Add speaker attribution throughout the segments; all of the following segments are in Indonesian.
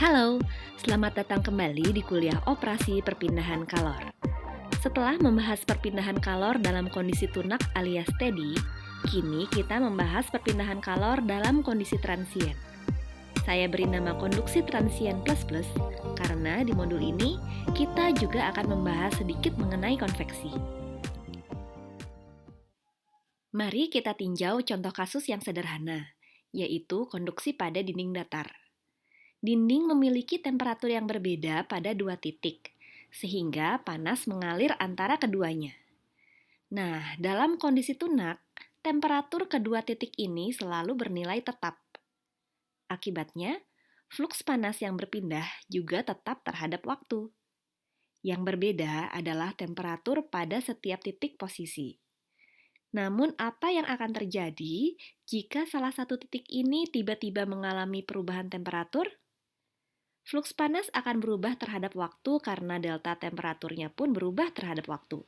Speaker 1: Halo, selamat datang kembali di kuliah operasi perpindahan kalor. Setelah membahas perpindahan kalor dalam kondisi tunak alias steady, kini kita membahas perpindahan kalor dalam kondisi transien. Saya beri nama konduksi transien plus karena di modul ini kita juga akan membahas sedikit mengenai konveksi. Mari kita tinjau contoh kasus yang sederhana, yaitu konduksi pada dinding datar. Dinding memiliki temperatur yang berbeda pada dua titik, sehingga panas mengalir antara keduanya. Nah, dalam kondisi tunak, temperatur kedua titik ini selalu bernilai tetap. Akibatnya, fluks panas yang berpindah juga tetap terhadap waktu. Yang berbeda adalah temperatur pada setiap titik posisi. Namun, apa yang akan terjadi jika salah satu titik ini tiba-tiba mengalami perubahan temperatur? Fluks panas akan berubah terhadap waktu karena delta temperaturnya pun berubah terhadap waktu.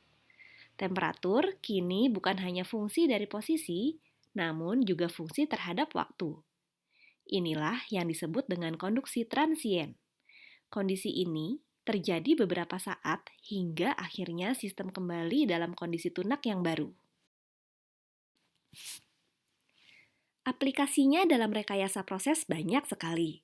Speaker 1: Temperatur kini bukan hanya fungsi dari posisi, namun juga fungsi terhadap waktu. Inilah yang disebut dengan konduksi transien. Kondisi ini terjadi beberapa saat hingga akhirnya sistem kembali dalam kondisi tunak yang baru. Aplikasinya dalam rekayasa proses banyak sekali.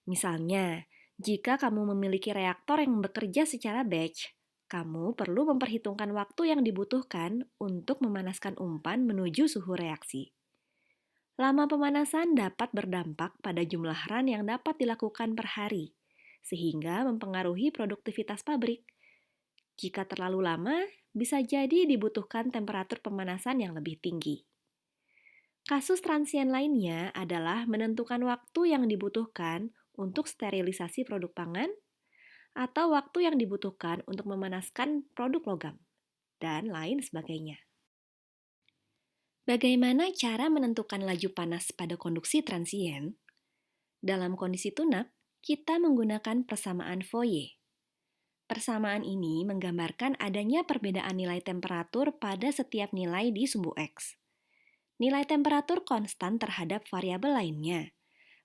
Speaker 1: Misalnya, jika kamu memiliki reaktor yang bekerja secara batch, kamu perlu memperhitungkan waktu yang dibutuhkan untuk memanaskan umpan menuju suhu reaksi. Lama pemanasan dapat berdampak pada jumlah run yang dapat dilakukan per hari, sehingga mempengaruhi produktivitas pabrik. Jika terlalu lama, bisa jadi dibutuhkan temperatur pemanasan yang lebih tinggi. Kasus transien lainnya adalah menentukan waktu yang dibutuhkan untuk sterilisasi produk pangan, atau waktu yang dibutuhkan untuk memanaskan produk logam, dan lain sebagainya. Bagaimana cara menentukan laju panas pada konduksi transien? Dalam kondisi tunak, kita menggunakan persamaan Fourier. Persamaan ini menggambarkan adanya perbedaan nilai temperatur pada setiap nilai di sumbu X. Nilai temperatur konstan terhadap variabel lainnya,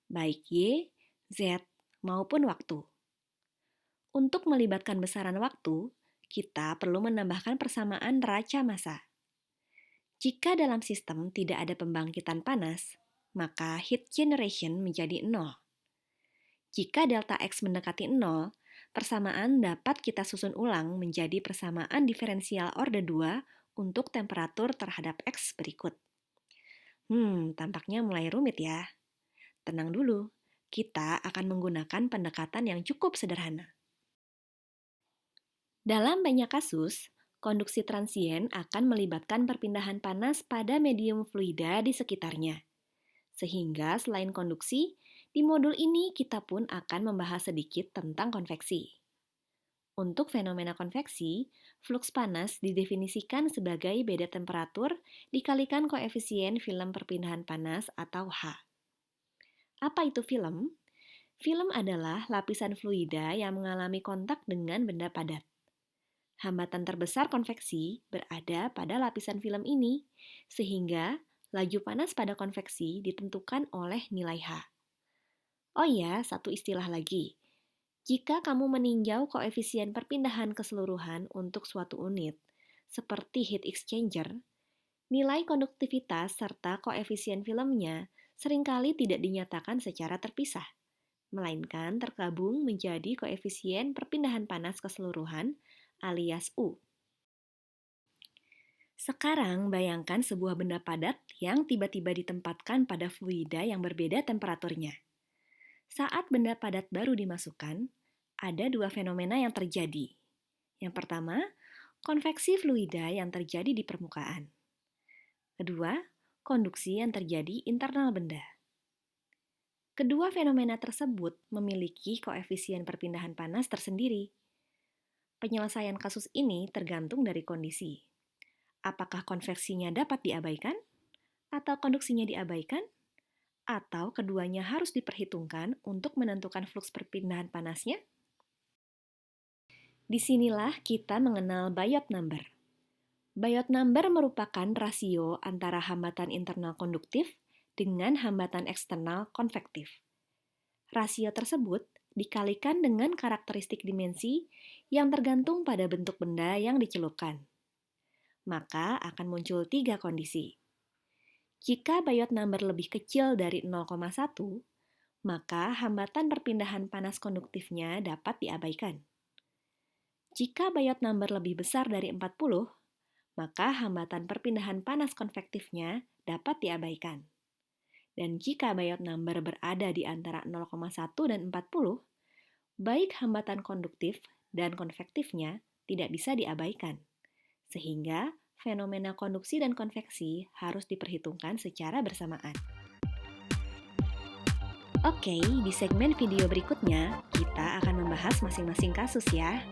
Speaker 1: baik Y, Z, maupun waktu. Untuk melibatkan besaran waktu, kita perlu menambahkan persamaan raca massa. Jika dalam sistem tidak ada pembangkitan panas, maka heat generation menjadi 0. Jika delta X mendekati 0, persamaan dapat kita susun ulang menjadi persamaan diferensial orde 2 untuk temperatur terhadap X berikut. Tampaknya mulai rumit ya. Tenang dulu, kita akan menggunakan pendekatan yang cukup sederhana. Dalam banyak kasus, konduksi transien akan melibatkan perpindahan panas pada medium fluida di sekitarnya. Sehingga selain konduksi, di modul ini kita pun akan membahas sedikit tentang konveksi. Untuk fenomena konveksi, fluks panas didefinisikan sebagai beda temperatur dikalikan koefisien film perpindahan panas atau H. Apa itu film? Film adalah lapisan fluida yang mengalami kontak dengan benda padat. Hambatan terbesar konveksi berada pada lapisan film ini, sehingga laju panas pada konveksi ditentukan oleh nilai H. Oh ya, satu istilah lagi. Jika kamu meninjau koefisien perpindahan keseluruhan untuk suatu unit, seperti heat exchanger, nilai konduktivitas serta koefisien filmnya seringkali tidak dinyatakan secara terpisah, melainkan tergabung menjadi koefisien perpindahan panas keseluruhan alias U. Sekarang bayangkan sebuah benda padat yang tiba-tiba ditempatkan pada fluida yang berbeda temperaturnya. Saat benda padat baru dimasukkan, ada dua fenomena yang terjadi. Yang pertama, konveksi fluida yang terjadi di permukaan. Kedua, konduksi yang terjadi internal benda. Kedua fenomena tersebut memiliki koefisien perpindahan panas tersendiri. Penyelesaian kasus ini tergantung dari kondisi. Apakah konveksinya dapat diabaikan? Atau konduksinya diabaikan? Atau keduanya harus diperhitungkan untuk menentukan fluks perpindahan panasnya? Disinilah kita mengenal Biot number. Biot number merupakan rasio antara hambatan internal konduktif dengan hambatan eksternal konvektif. Rasio tersebut dikalikan dengan karakteristik dimensi yang tergantung pada bentuk benda yang dicelupkan. Maka akan muncul 3 kondisi. Jika Biot number lebih kecil dari 0,1, maka hambatan perpindahan panas konduktifnya dapat diabaikan. Jika Biot number lebih besar dari 40, maka hambatan perpindahan panas konvektifnya dapat diabaikan. Dan jika Biot number berada di antara 0,1 dan 40, baik hambatan konduktif dan konvektifnya tidak bisa diabaikan. Sehingga fenomena konduksi dan konveksi harus diperhitungkan secara bersamaan. Oke, di segmen video berikutnya kita akan membahas masing-masing kasus ya.